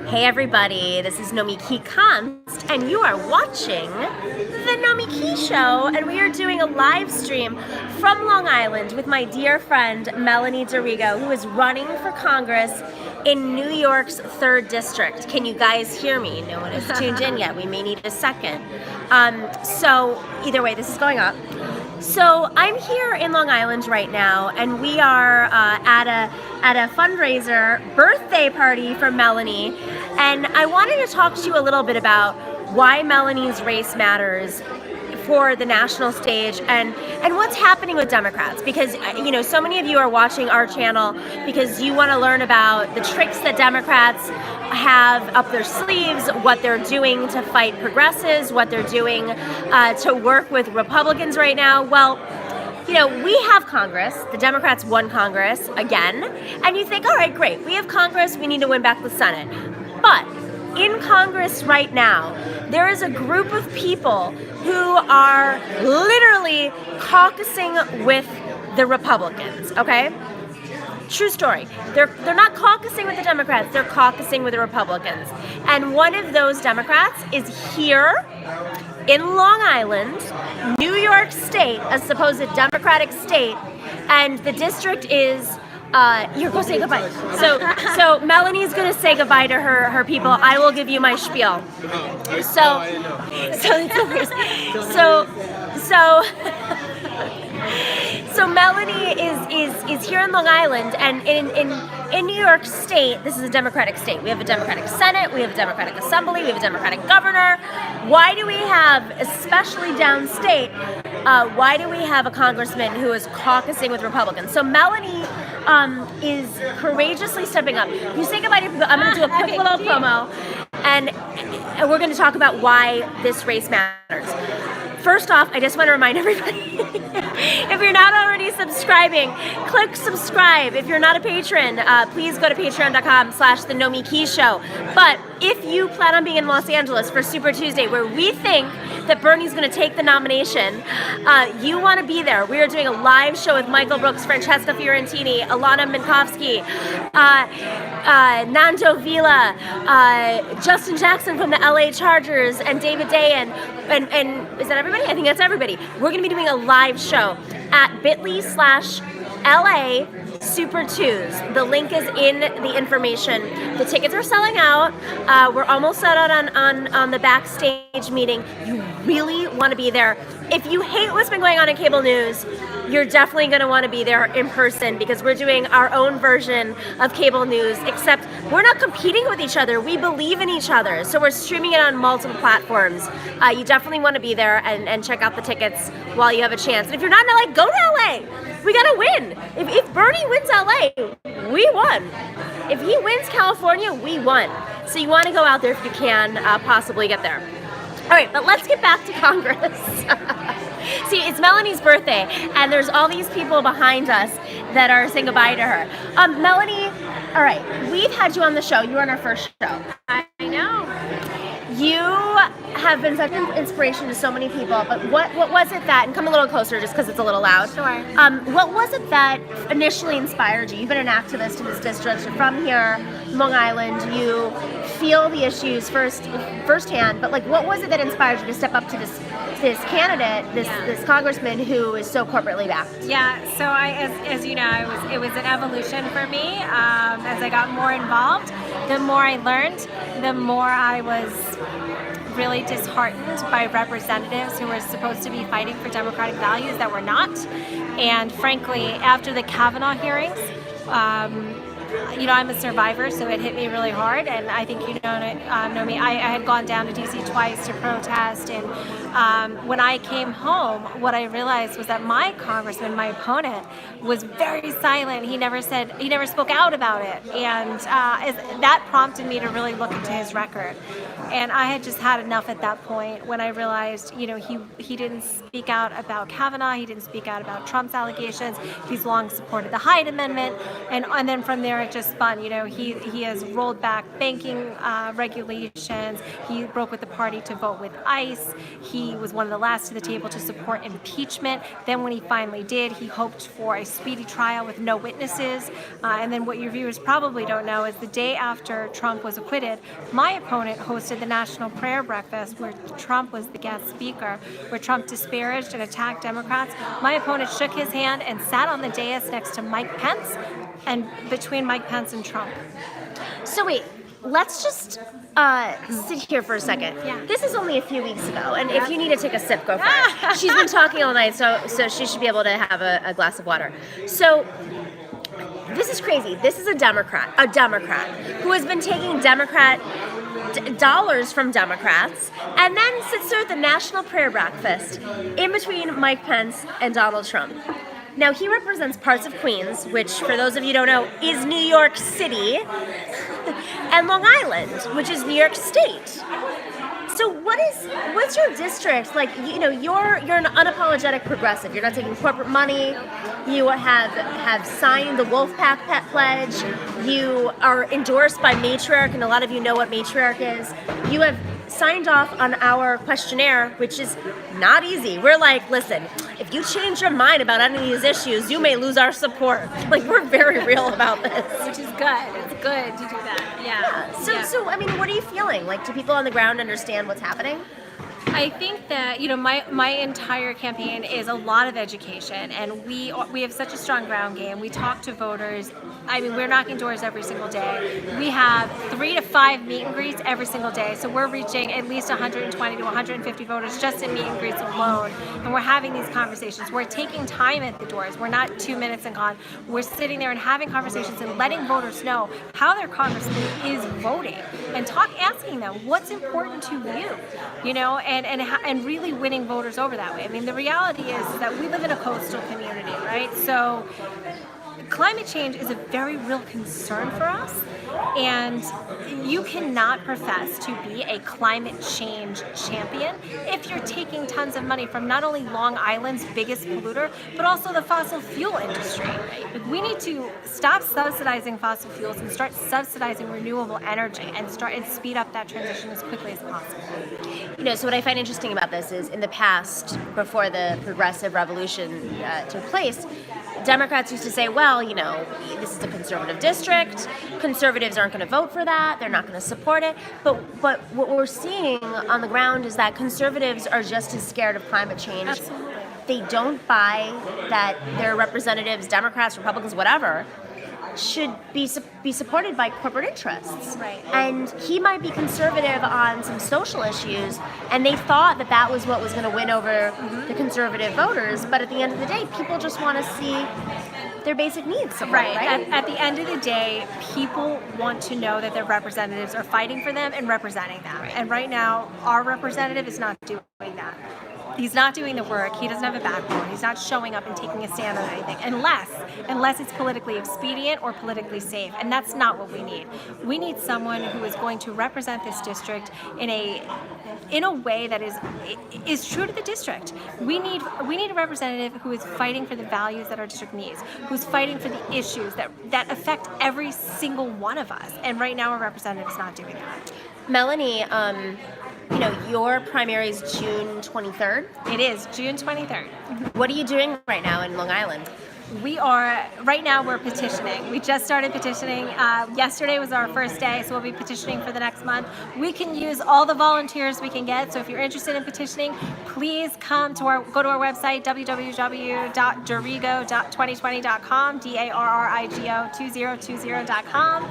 Hey everybody, this is Nomiki Konst, and you are watching The Nomiki Show, and we are doing a live stream from Long Island with my dear friend Melanie Dorigo, who is running for Congress in New York's 3rd District. Can you guys hear me? No one has tuned in yet. We may need a second. So either way, this is going up. So I'm here in Long Island right now, and we are at a fundraiser birthday party for Melanie, and I wanted to talk to you a little bit about why Melanie's race matters for the national stage and what's happening with Democrats, because you know, so many of you are watching our channel because you want to learn about the tricks that Democrats have up their sleeves, what they're doing to fight progressives, what they're doing to work with Republicans right now. Well, you know, we have Congress. The Democrats won Congress again, and you think, all right, great, we have Congress, we need to win back the Senate. But in Congress right now, there is a group of people who are literally caucusing with the Republicans, okay? True story. They're not caucusing with the Democrats, they're caucusing with the Republicans. And one of those Democrats is here in Long Island, New York State, a supposed Democratic state, and the district is you're going to say goodbye. So Melanie's going to say goodbye to her people. I will give you my spiel. So Melanie is here in Long Island, and in New York State, this is a Democratic state. We have a Democratic Senate, we have a Democratic Assembly, we have a Democratic governor. Why do we have, especially downstate, why do we have a congressman who is caucusing with Republicans? So Melanie is courageously stepping up. You say goodbye to people. I'm going to do a quick little promo, and we're going to talk about why this race matters. First off, I just want to remind everybody, if you're not already subscribing, click subscribe. If you're not a patron, please go to patreon.com/The Nomiki Show. But if you plan on being in Los Angeles for Super Tuesday, where we think that Bernie's going to take the nomination, you want to be there. We are doing a live show with Michael Brooks, Francesca Fiorentini, Alana Minkowski, Nando Vila, Justin Jackson from the LA Chargers, and David Day, and is that everybody? I think that's everybody. We're going to be doing a live show at bit.ly/LA Super Tues. The link is in the information. The tickets are selling out. We're almost set out on the backstage meeting. You really want to be there. If you hate what's been going on in cable news, you're definitely going to want to be there in person, because we're doing our own version of cable news, except we're not competing with each other. We believe in each other. So we're streaming it on multiple platforms. You definitely want to be there and check out the tickets while you have a chance. And if you're not in LA, go to LA. We got to win. If Bernie wins LA, we won. If he wins California, we won. So you want to go out there if you can possibly get there. All right, but let's get back to Congress. See, it's Melanie's birthday, and there's all these people behind us that are saying goodbye to her. Melanie, all right, we've had you on the show. You were on our first show. I know. You have been such an inspiration to so many people, but what was it that, and come a little closer just because it's a little loud. Sure. What was it that initially inspired you? You've been an activist in this district. You're from here, Long Island. You feel the issues firsthand, but like, what was it that inspired you to step up to this candidate, this congressman who is so corporately backed? Yeah, so as you know, it was an evolution for me. As I got more involved, the more I learned, the more I was really disheartened by representatives who were supposed to be fighting for democratic values that were not. And frankly, after the Kavanaugh hearings, you know, I'm a survivor, so it hit me really hard, and I think you know me. I had gone down to DC twice to protest, and when I came home, what I realized was that my congressman, my opponent, was very silent. He never spoke out about it, and that prompted me to really look into his record. And I had just had enough at that point when I realized, you know, he didn't speak out about Kavanaugh, he didn't speak out about Trump's allegations. He's long supported the Hyde Amendment, and then from there Barrett just spun. He has rolled back banking regulations. He broke with the party to vote with ICE. He was one of the last to the table to support impeachment. Then when he finally did, he hoped for a speedy trial with no witnesses. And then what your viewers probably don't know is the day after Trump was acquitted, my opponent hosted the National Prayer Breakfast where Trump was the guest speaker, where Trump disparaged and attacked Democrats. My opponent shook his hand and sat on the dais next to Mike Pence, and between Mike Pence and Trump. So wait, let's just sit here for a second. Yeah. This is only a few weeks ago, and if you need to take a sip, go for it. She's been talking all night, so she should be able to have a glass of water. So this is crazy. This is a Democrat who has been taking dollars from Democrats and then sits there at the National Prayer Breakfast in between Mike Pence and Donald Trump. Now, he represents parts of Queens, which, for those of you who don't know, is New York City, and Long Island, which is New York State. So what's your district like? You're an unapologetic progressive. You're not taking corporate money. You have signed the Wolfpack Pet Pledge. You are endorsed by Matriarch, and a lot of you know what Matriarch is. You have signed off on our questionnaire, which is not easy. We're like, listen, if you change your mind about any of these issues, you may lose our support. Like, we're very real about this. Which is good. It's good to do that. Yeah. So I mean, what are you feeling? Like, do people on the ground understand what's happening? I think that my entire campaign is a lot of education, and we have such a strong ground game. We talk to voters. I mean, we're knocking doors every single day. We have 3 to 5 meet and greets every single day, so we're reaching at least 120 to 150 voters just in meet and greets alone. And we're having these conversations. We're taking time at the doors. We're not 2 minutes and gone. We're sitting there and having conversations and letting voters know how their congressman is voting, and asking them what's important to you, and really winning voters over that way. I mean, the reality is that we live in a coastal community, right? So climate change is a very real concern for us, and you cannot profess to be a climate change champion if you're taking tons of money from not only Long Island's biggest polluter, but also the fossil fuel industry. Like, we need to stop subsidizing fossil fuels and start subsidizing renewable energy and speed up that transition as quickly as possible. So what I find interesting about this is, in the past, before the progressive revolution took place, Democrats used to say, well, this is a conservative district. Conservatives aren't going to vote for that. They're not going to support it. But what we're seeing on the ground is that conservatives are just as scared of climate change. Absolutely. They don't buy that their representatives, Democrats, Republicans, whatever, should be supported by corporate interests. Right. And he might be conservative on some social issues, and they thought that was what was going to win over the conservative voters. But at the end of the day, people just want to see their basic needs supported, right? At the end of the day, people want to know that their representatives are fighting for them and representing them. Right. And right now, our representative is not doing that. He's not doing the work. He doesn't have a backbone. He's not showing up and taking a stand on anything, unless it's politically expedient or politically safe. And that's not what we need. We need someone who is going to represent this district in a way that is true to the district. We need a representative who is fighting for the values that our district needs, who's fighting for the issues that affect every single one of us. And right now, our representative is not doing that. Melanie, your primary is June 23rd. It is June 23rd. What are you doing right now in Long Island? Right now we're petitioning. We just started petitioning. Yesterday was our first day, so we'll be petitioning for the next month. We can use all the volunteers we can get, so if you're interested in petitioning, please go to our website, www.darrigo2020.com, DARRIGO2020.com.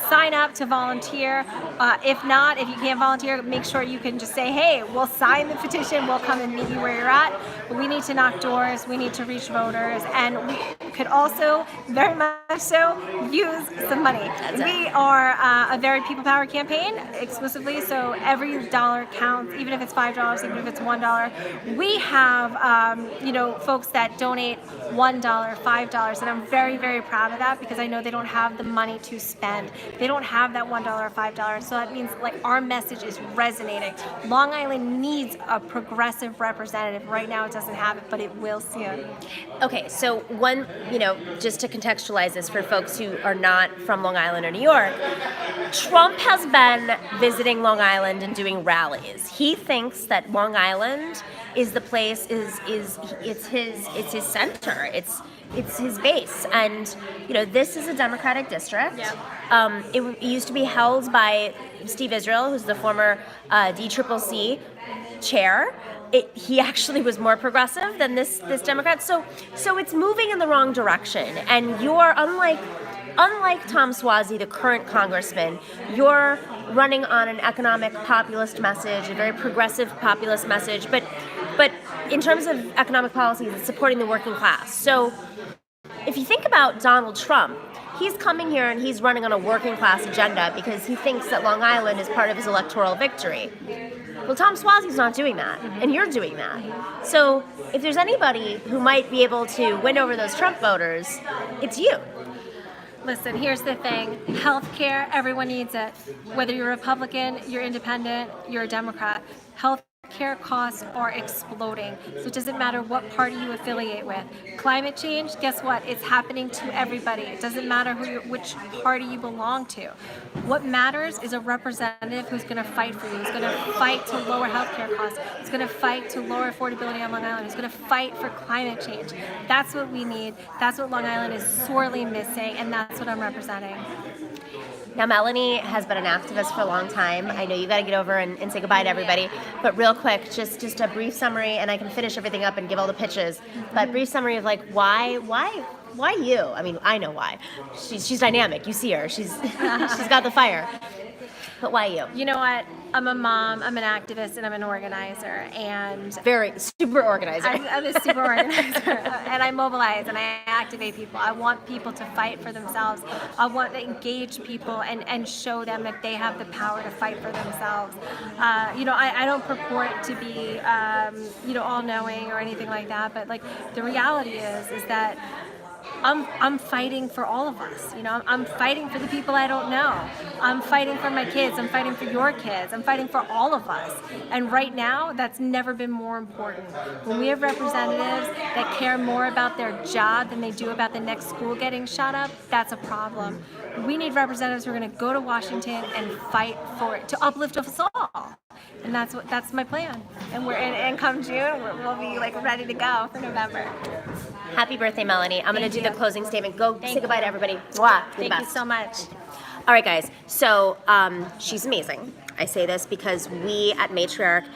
Sign up to volunteer. If you can't volunteer, make sure you can just say, hey, we'll sign the petition, we'll come and meet you where you're at. But we need to knock doors, we need to reach voters, and we could also very much so use some money. We are a very people power campaign exclusively, so every dollar counts, even if it's $5, even if it's $1. We have folks that donate $1, $5, and I'm very, very proud of that because I know they don't have the money to spend. They don't have that $1 or $5, so that means our message is resonating. Long Island needs a progressive representative. Right now it doesn't have it, but it will soon. Okay, so one just to contextualize this for folks who are not from Long Island or New York, Trump has been visiting Long Island and doing rallies. He thinks that Long Island is the place, it's his center. It's his base, and this is a Democratic district. Yeah. It used to be held by Steve Israel, who's the former DCCC chair. He actually was more progressive than this Democrat. So it's moving in the wrong direction. And you're unlike Tom Suozzi, the current congressman, you're running on an economic populist message, a very progressive populist message. But in terms of economic policies, it's supporting the working class. So if you think about Donald Trump, he's coming here and he's running on a working class agenda because he thinks that Long Island is part of his electoral victory. Well, Tom Suozzi's not doing that, and you're doing that. So if there's anybody who might be able to win over those Trump voters, it's you. Listen, here's the thing. Healthcare, everyone needs it. Whether you're Republican, you're independent, you're a Democrat. Healthcare costs are exploding. So it doesn't matter what party you affiliate with. Climate change, guess what? It's happening to everybody. It doesn't matter which party you belong to. What matters is a representative who's going to fight for you, who's going to fight to lower healthcare costs, who's going to fight to lower affordability on Long Island, who's going to fight for climate change. That's what we need. That's what Long Island is sorely missing, and that's what I'm representing. Now, Melanie has been an activist for a long time. I know you got to get over and say goodbye to everybody. But real quick, just a brief summary, and I can finish everything up and give all the pitches. But brief summary of why you? I mean, I know why. She's dynamic. You see her. She's got the fire. But why you? You know what? I'm a mom, I'm an activist, and I'm an organizer. And very super organizer. I'm a super organizer. And I mobilize and I activate people. I want people to fight for themselves. I want to engage people and show them that they have the power to fight for themselves. I don't purport to be, all-knowing or anything like that. But the reality is that I'm fighting for all of us. I'm fighting for the people I don't know. I'm fighting for my kids. I'm fighting for your kids. I'm fighting for all of us. And right now, that's never been more important. When we have representatives that care more about their job than they do about the next school getting shut up, that's a problem. We need representatives who are going to go to Washington and fight for it, to uplift us all. And that's my plan. And come June, we'll be ready to go for November. Happy birthday, Melanie. I'm going to do the closing statement. Go say goodbye to everybody. Mwah. Thank you so much. All right, guys. So she's amazing. I say this because we at Matriarch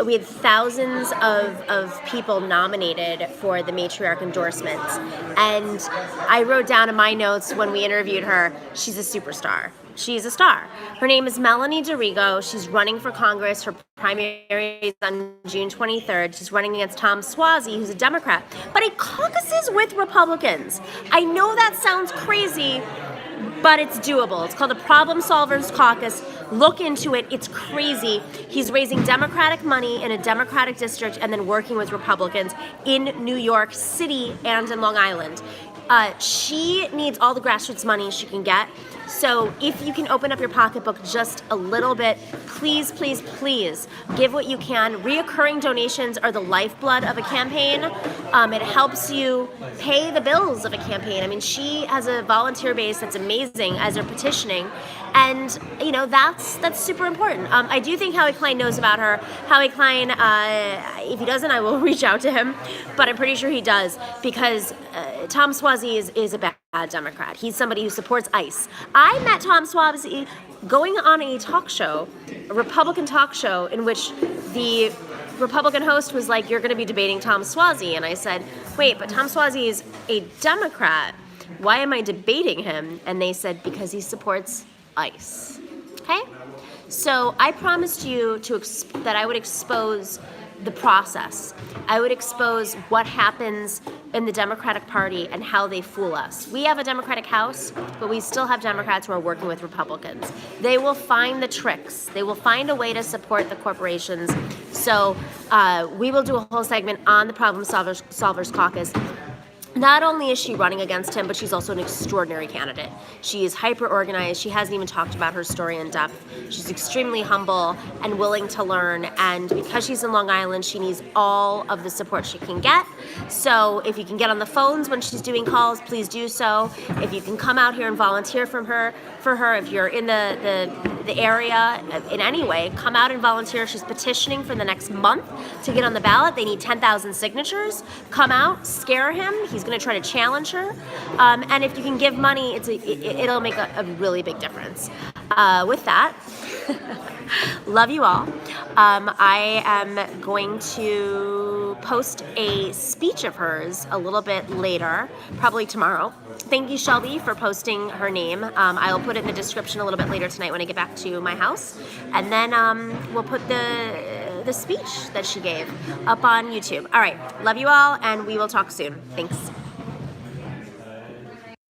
we had thousands of people nominated for the Matriarch endorsements. And I wrote down in my notes when we interviewed her, she's a superstar. She's a star. Her name is Melanie DeRigo. She's running for Congress. Her primary is on June 23rd. She's running against Tom Suozzi, who's a Democrat. But he caucuses with Republicans. I know that sounds crazy, but it's doable. It's called the Problem Solvers Caucus. Look into it. It's crazy. He's raising Democratic money in a Democratic district and then working with Republicans in New York City and in Long Island. She needs all the grassroots money she can get. So if you can open up your pocketbook just a little bit, please, please, please give what you can. Reoccurring donations are the lifeblood of a campaign. It helps you pay the bills of a campaign. I mean, she has a volunteer base that's amazing as her petitioning. And, that's super important. I do think Howie Klein knows about her. Howie Klein, if he doesn't, I will reach out to him. But I'm pretty sure he does because Tom Suozzi is a bad Democrat. He's somebody who supports ICE. I met Tom Suozzi going on a talk show, a Republican talk show, in which the Republican host was like, "You're going to be debating Tom Suozzi." And I said, "Wait, but Tom Suozzi is a Democrat. Why am I debating him?" And they said, "Because he supports ICE." Okay? So I promised you that I would expose the process. I would expose what happens in the Democratic Party and how they fool us. We have a Democratic House, but we still have Democrats who are working with Republicans. They will find the tricks. They will find a way to support the corporations. So we will do a whole segment on the Problem Solvers Caucus. not only is she running against him, but she's also an extraordinary candidate. She is hyper organized. She hasn't even talked about her story in depth. She's extremely humble and willing to learn. And because she's in Long Island, she needs all of the support she can get. So if you can get on the phones when she's doing calls, please do so. If you can come out here and volunteer for her, if you're in the area in any way, come out and volunteer. She's petitioning for the next month to get on the ballot. They need 10,000 signatures. Come out, scare him. He's going to try to challenge her. And if you can give money, it'll make a really big difference. With that, love you all. I am going to post a speech of hers a little bit later, probably tomorrow. Thank you, Shelby, for posting her name. I'll put it in the description a little bit later tonight when I get back to my house. And then we'll put the speech that she gave up on YouTube. All right, love you all, and we will talk soon. Thanks.